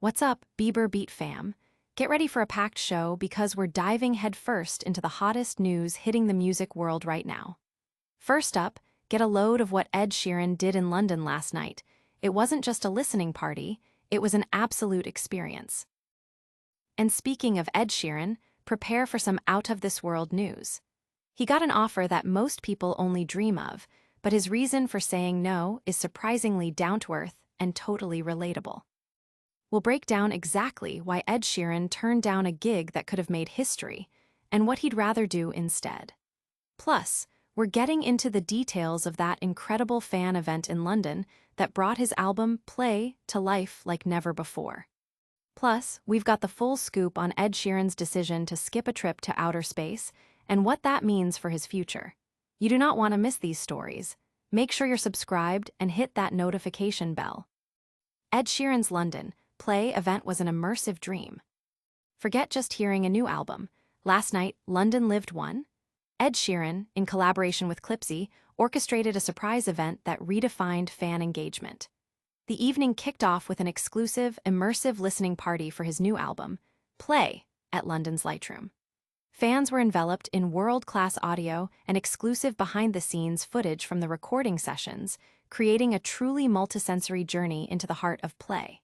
What's up, Bieber Beat fam? Get ready for a packed show because we're diving headfirst into the hottest news hitting the music world right now. First up, get a load of what Ed Sheeran did in London last night. It wasn't just a listening party, it was an absolute experience. And speaking of Ed Sheeran, prepare for some out-of-this-world news. He got an offer that most people only dream of, but his reason for saying no is surprisingly down-to-earth and totally relatable. We'll break down exactly why Ed Sheeran turned down a gig that could have made history, and what he'd rather do instead. Plus, we're getting into the details of that incredible fan event in London that brought his album Play to life like never before. Plus, we've got the full scoop on Ed Sheeran's decision to skip a trip to outer space and what that means for his future. You do not want to miss these stories. Make sure you're subscribed and hit that notification bell. Ed Sheeran's London Play event was an immersive dream. Forget just hearing a new album. Last night, London Lived one. Ed Sheeran, in collaboration with Clipsy, orchestrated a surprise event that redefined fan engagement. The evening kicked off with an exclusive, immersive listening party for his new album, Play, at London's Lightroom. Fans were enveloped in world-class audio and exclusive behind-the-scenes footage from the recording sessions, creating a truly multisensory journey into the heart of Play.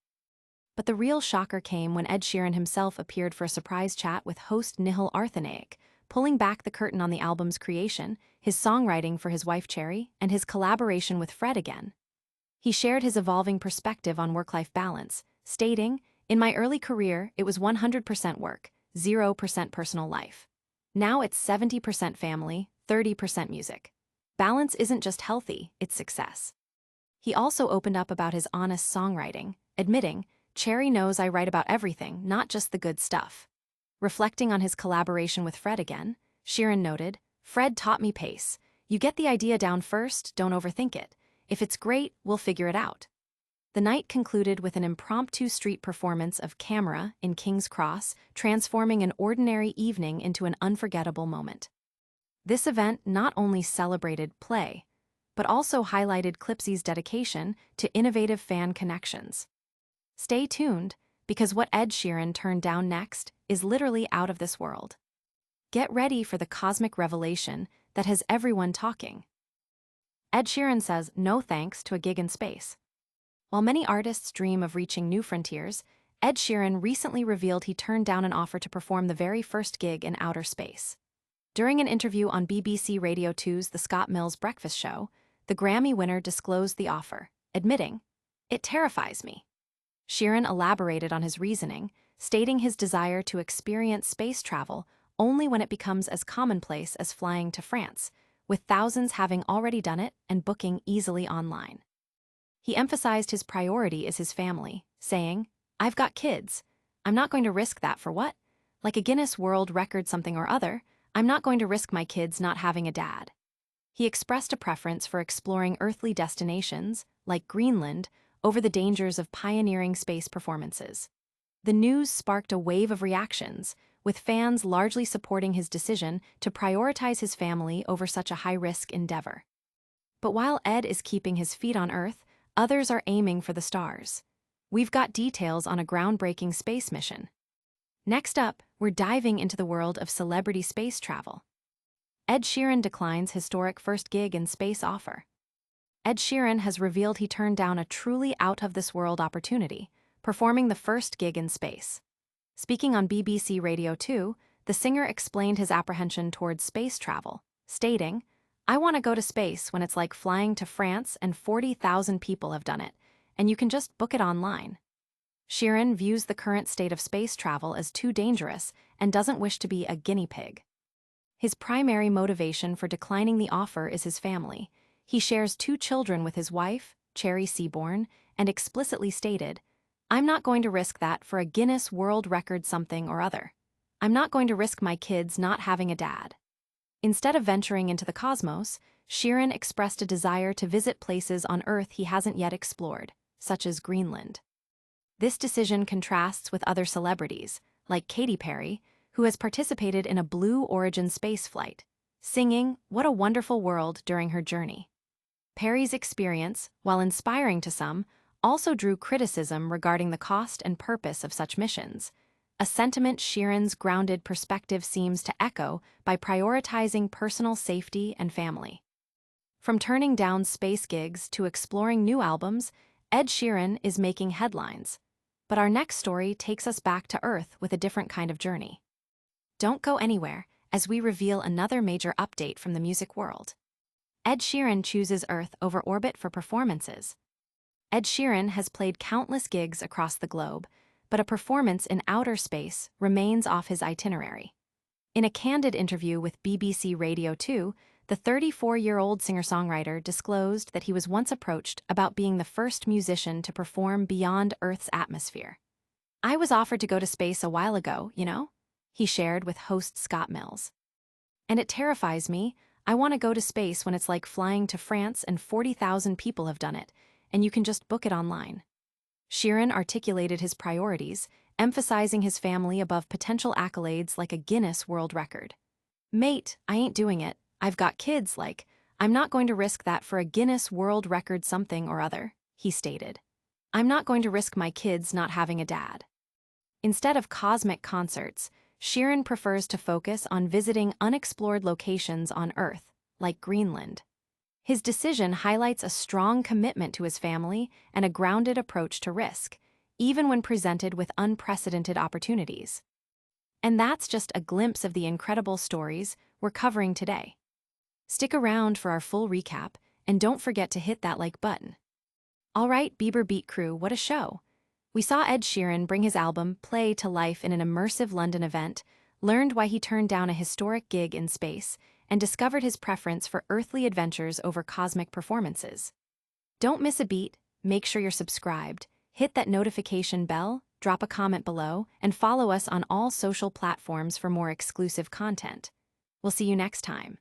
But the real shocker came when Ed Sheeran himself appeared for a surprise chat with host Nihal Arthanaik, pulling back the curtain on the album's creation, his songwriting for his wife Cherry, and his collaboration with Fred again. He shared his evolving perspective on work-life balance, stating, "In my early career, it was 100% work, 0% personal life. Now it's 70% family, 30% music. Balance isn't just healthy, it's success." He also opened up about his honest songwriting, admitting, "Cherry knows I write about everything, not just the good stuff." Reflecting on his collaboration with Fred again, Sheeran noted, "Fred taught me pace. You get the idea down first, don't overthink it. If it's great, we'll figure it out." The night concluded with an impromptu street performance of Camera in King's Cross, transforming an ordinary evening into an unforgettable moment. This event not only celebrated Play, but also highlighted Clipsy's dedication to innovative fan connections. Stay tuned, because what Ed Sheeran turned down next is literally out of this world. Get ready for the cosmic revelation that has everyone talking. Ed Sheeran says no thanks to a gig in space. While many artists dream of reaching new frontiers, Ed Sheeran recently revealed he turned down an offer to perform the very first gig in outer space. During an interview on BBC Radio 2's The Scott Mills Breakfast Show, the Grammy winner disclosed the offer, admitting, "It terrifies me." Sheeran elaborated on his reasoning, stating his desire to experience space travel only when it becomes as commonplace as flying to France, with thousands having already done it and booking easily online. He emphasized his priority is his family, saying, "I've got kids. I'm not going to risk that for what? Like a Guinness World Record something or other, I'm not going to risk my kids not having a dad." He expressed a preference for exploring earthly destinations, like Greenland, over the dangers of pioneering space performances. The news sparked a wave of reactions, with fans largely supporting his decision to prioritize his family over such a high-risk endeavor. But while Ed is keeping his feet on Earth, others are aiming for the stars. We've got details on a groundbreaking space mission. Next up, we're diving into the world of celebrity space travel. Ed Sheeran declines historic first gig in space offer. Ed Sheeran has revealed he turned down a truly out-of-this-world opportunity, performing the first gig in space. Speaking on BBC Radio 2, the singer explained his apprehension towards space travel, stating, "I want to go to space when it's like flying to France and 40,000 people have done it, and you can just book it online." Sheeran views the current state of space travel as too dangerous and doesn't wish to be a guinea pig. His primary motivation for declining the offer is his family. He shares 2 children with his wife, Cherry Seaborn, and explicitly stated, "I'm not going to risk that for a Guinness World Record something or other. I'm not going to risk my kids not having a dad." Instead of venturing into the cosmos, Sheeran expressed a desire to visit places on Earth he hasn't yet explored, such as Greenland. This decision contrasts with other celebrities, like Katy Perry, who has participated in a Blue Origin spaceflight, singing "What a Wonderful World" during her journey. Perry's experience, while inspiring to some, also drew criticism regarding the cost and purpose of such missions, a sentiment Sheeran's grounded perspective seems to echo by prioritizing personal safety and family. From turning down space gigs to exploring new albums, Ed Sheeran is making headlines. But our next story takes us back to Earth with a different kind of journey. Don't go anywhere as we reveal another major update from the music world. Ed Sheeran chooses Earth over orbit for performances. Ed Sheeran has played countless gigs across the globe, but a performance in outer space remains off his itinerary. In a candid interview with BBC Radio 2, the 34-year-old singer-songwriter disclosed that he was once approached about being the first musician to perform beyond Earth's atmosphere. "I was offered to go to space a while ago, you know?" he shared with host Scott Mills. "And it terrifies me. I want to go to space when it's like flying to France and 40,000 people have done it, and you can just book it online." Sheeran articulated his priorities, emphasizing his family above potential accolades like a Guinness World Record. "Mate, I ain't doing it. I've got kids, like, I'm not going to risk that for a Guinness World Record something or other," he stated. "I'm not going to risk my kids not having a dad." Instead of cosmic concerts, Sheeran prefers to focus on visiting unexplored locations on Earth, like Greenland. His decision highlights a strong commitment to his family and a grounded approach to risk, even when presented with unprecedented opportunities. And that's just a glimpse of the incredible stories we're covering today. Stick around for our full recap, and don't forget to hit that like button. All right, Bieber Beat crew, what a show! We saw Ed Sheeran bring his album Play to life in an immersive London event, learned why he turned down a historic gig in space, and discovered his preference for earthly adventures over cosmic performances. Don't miss a beat, make sure you're subscribed, hit that notification bell, drop a comment below, and follow us on all social platforms for more exclusive content. We'll see you next time.